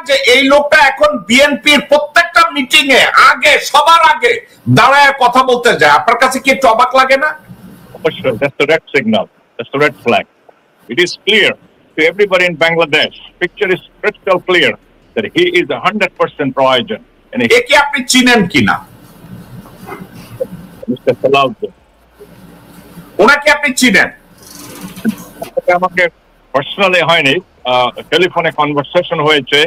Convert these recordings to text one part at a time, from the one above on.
যে এই লোকটা এখন বিএনপির প্রত্যেকটা মিটিং এ আগে সবার আগে দাঁড়ায় কথা বলতে যায়, আপনার কাছে কি একটু অবাক লাগে না? অবশ্যই, that's the red signal, that's the red flag. It is clear to everybody in Bangladesh, picture is crystal clear that he is 100% pro-Asian. And একে আপনি চিনেন কিনা? Mr. Salahuddin. ওনাকে আপনি চিনেন? আমাকে পার্সোনালি হয়নি, টেলিফোনে কনভারসেশন হয়েছে।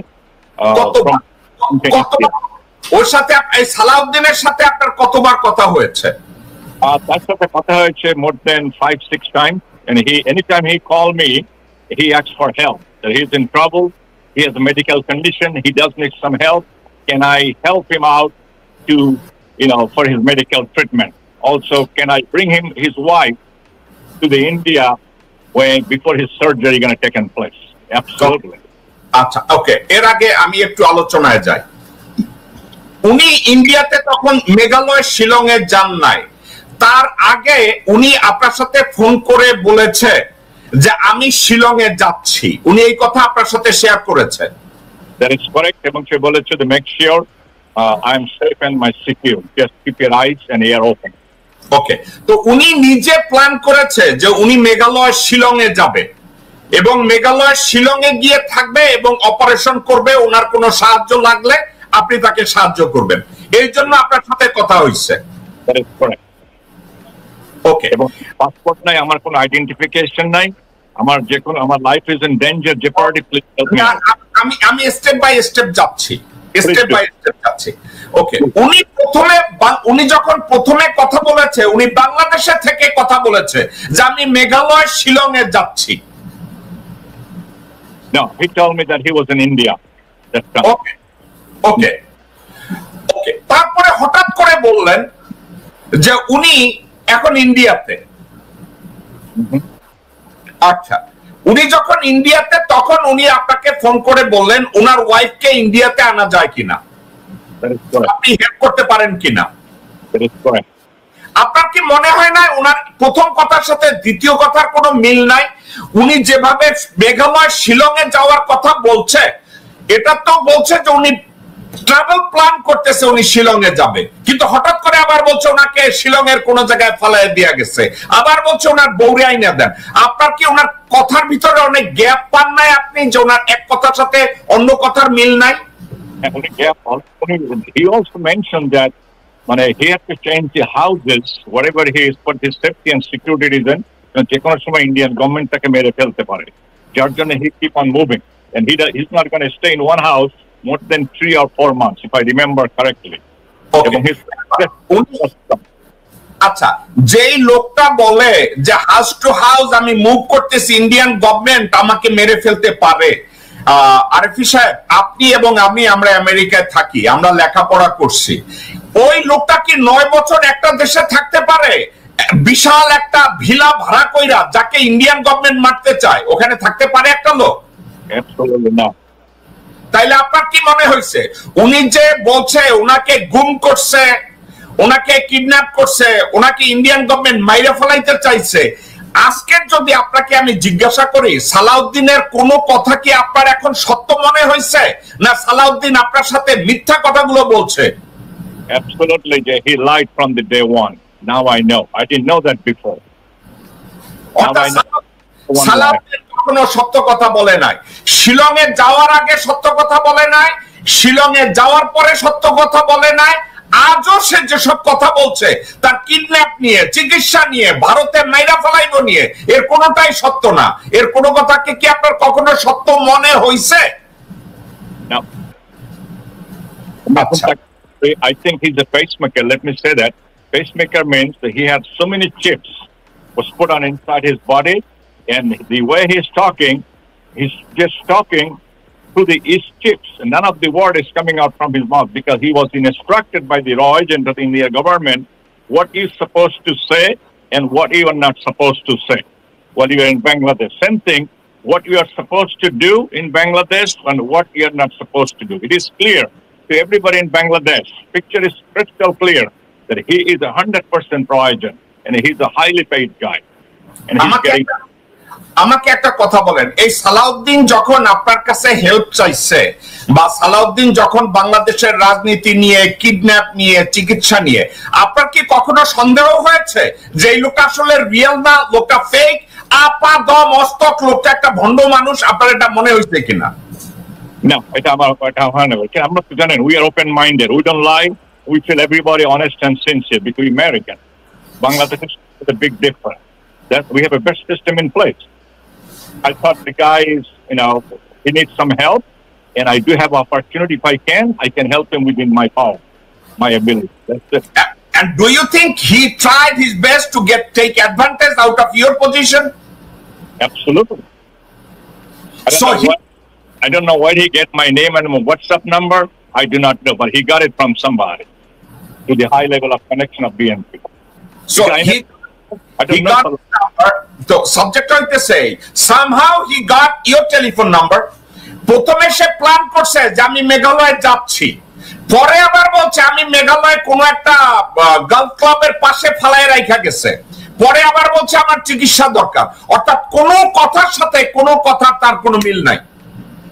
ওর সাথে সালাউদ্দিনের সাথে আপনার কতবার কথা হয়েছে? তার সাথে কথা হয়েছে more than 5-6 times, and anytime he call me, he asks for help. That he's in trouble, he has a medical condition, he does need some help. Can I help him out to, for his medical treatment? Also, can I bring his wife to the India before his surgery going to take place? Absolutely. আচ্ছা, ওকে, এর আগে আমি একটু আলোচনায় যাই। উনি ইন্ডিয়াতে তখন মেঘালয় শিলং এ যান নাই, তার আগে উনি আপনার সাথে ফোন করে বলেছে যে আমি শিলং এ যাচ্ছি, উনি এই কথা আপনার সাথে শেয়ার করেছেন? That is correct, এবং সে বলেছে to make sure I am safe and my secure, just keep your eyes and ear open. ওকে, তো উনি নিজে প্ল্যান করেছে যে উনি মেঘালয় শিলং এ যাবে এবং মেঘালয় শিলং এ গিয়ে থাকবে এবং অপারেশন করবে, ওনার কোনো সাহায্য লাগলে আপনি তাকে সাহায্য করবেন, এই জন্য আপনার সাথে কথা হয়েছে? That is correct. ওকে, এবং পাসপোর্ট নাই, আমার কোনো আইডেন্টিফিকেশন নাই, আমার আমার life is in danger, jeopardy, please help me. আমি স্টেপ বাই স্টেপ যাচ্ছি। ওকে, উনি যখন প্রথমে কথা বলেছে, উনি বাংলাদেশে থেকে কথা বলেছে যে আমি মেঘালয় শিলং এ যাচ্ছি। No, he told me that he was in India. ওকে ওকে ওকে, তারপরে হঠাৎ করে বললেন যে উনি এখন ইন্ডিয়াতে। আচ্ছা, উনি যখন ইন্ডিয়াতে, তখন উনি আপনাকে ফোন করে বললেন ওনার ওয়াইফকে ইন্ডিয়াতে আনা যায় কিনা, আপনি হেল্প করতে পারেন কিনা? আপনার কি মনে হয় না ওনার প্রথম কথার সাথে দ্বিতীয় কথার কোনো মিল নাই? উনি যেভাবে মেঘালয় শিলং এ যাওয়ার কথা বলছে, এটা তো বলছে যে উনি ট্রাভেল প্ল্যান করতেছে, উনি শিলং এ যাবে, কিন্তু হঠাৎ করে আবার বলছে ওনাকে শিলং এর কোন জায়গায় ফালায় দেয়া গেছে, আবার বলছে ওনার বউরে আইনা দেন। আপনার কি ওনার কথার ভিতরে অনেক গ্যাপ পান নাই আপনি, যে ওনার এক কথার সাথে অন্য কথার মিল নাই? He also mentioned that he had to change the houses wherever he is for his safety and security reason, যে কোনো সময় ইন্ডিয়ান গভর্নমেন্ট তাকে মেরে ফেলতে পারে, যার জন্য he keep on moving, and he's not going to stay in one house more than 3 or 4 months, if I remember correctly. আচ্ছা, যেই লোকটা বলে যে হাউস টু হাউস আমি মুভ করতেছি, ইন্ডিয়ান গভর্নমেন্ট আমাকে মেরে ফেলতে পারে, আরিফি সাহেব, আপনি এবং আমরা আমেরিকায় থাকি, আমরা লেখাপড়া করছি, ওই লোকটা কি 9 বছর একটা দেশে থাকতে পারে? বিশাল একটা ভিলা ভাড়া কইরা যাকে ইন্ডিয়ান গভর্নমেন্ট মারতে চায়, ওখানে থাকতে পারে একটা লোক? Absolutely not. তাইলে আপনার কি মনে হয়েছে উনি যে বলছে ওনাকে গুম করছে, ওনাকে কিডন্যাপ করছে, ওনাকে ইন্ডিয়ান গভর্নমেন্ট মাইরে ফেলাইতে চাইছে, আজকের যদি আপনাকে আমি জিজ্ঞাসা করি সালাউদ্দিনের কোন কথা কি আপনার এখন সত্য মনে হয়েছে, না সালাউদ্দিন আপনার সাথে মিথ্যা কথাগুলো বলছে? Absolutely, he lied from the day one. Now I know. I didn't know that before. Salauddin কখনো সত্য কথা বলে নাই, শিলং এ যাওয়ার আগে সত্য কথা বলে নাই, শিলং এ যাওয়ার পরে সত্য কথা বলে নাই, আজও সে যেসব কথা বলছে তার কিডন্যাপ নিয়ে, চিকিৎসা নিয়ে, ভারতে মাইরা ফেলাইবো নিয়ে, এর কোনোটাই সত্য না। এর কোনো কথাকে কি আপনার কখনো সত্য মনে হইছে? No. I think he's a pacemaker. Let me say that. Pacemaker means that he had so many chips was put on inside his body, and the way he's just talking through the East chips, and none of the word is coming out from his mouth because he was instructed by the raw agent of the Indian government what he's supposed to say and what you are not supposed to say while you are in Bangladesh. Same thing, what you are supposed to do in Bangladesh and what you are not supposed to do. It is clear to everybody in Bangladesh. Picture is crystal clear that he is 100% pro-Asian and he's a highly paid guy. And he's getting আমাকে একটা কথা বলেন, এই সালাউদ্দিন যখন আপনার কাছে help চাইছে, বা সালাউদ্দিন যখন বাংলাদেশের রাজনীতি নিয়ে, কিডন্যাপ নিয়ে, চিকিৎসা নিয়ে, আপনার কি কখনো সন্দেহ হয়েছে যে এই লোকটা আসলে রিয়েল না, লোকটা ফেক, আপা দম অস্তক, লোকটা একটা ভণ্ড মানুষ? আপনার এটা মনে হয়েছে কিনা? No, I'm not জানেন, we are open minded, we don't lie, we feel everybody honest and sincere because we're American. Bangladesh is a big difference. That we have a best system in place. I thought the guy is, he needs some help, and I do have opportunity. If I can help him within my power, my ability. That's it. And do you think he tried his best to take advantage out of your position? Absolutely. So I don't know where he get my name and my WhatsApp number. I do not know, but he got it from somebody to the high level of connection of BNP. So he got number. The subject to say somehow he got your telephone number. প্রথমে সে plan করছে যে আমি মেঘালয়ে যাচ্ছি, পরে আবার বলছে আমি মেঘালয়ে কোন একটা গলফ ক্লাবের পাশে ফালায় রাখা গেছে, পরে আবার বলছে আমার চিকিৎসা দরকার। অর্থাৎ কোন কথার সাথে কোন কথা তার কোনো মিল নাই।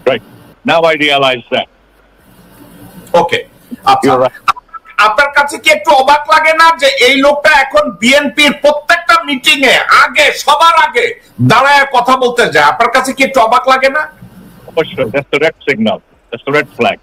Right. Now I realize that. ওকে, আপনার কাছে কি একটু অবাক লাগে না যে এই লোকটা এখন বিএনপির প্রত্যেকটা মিটিং এ আগে, সবার আগে দাঁড়ায় কথা বলতে যায়? আপনার কাছে কি একটু অবাক লাগে না? That's the red signal. That's the red flag.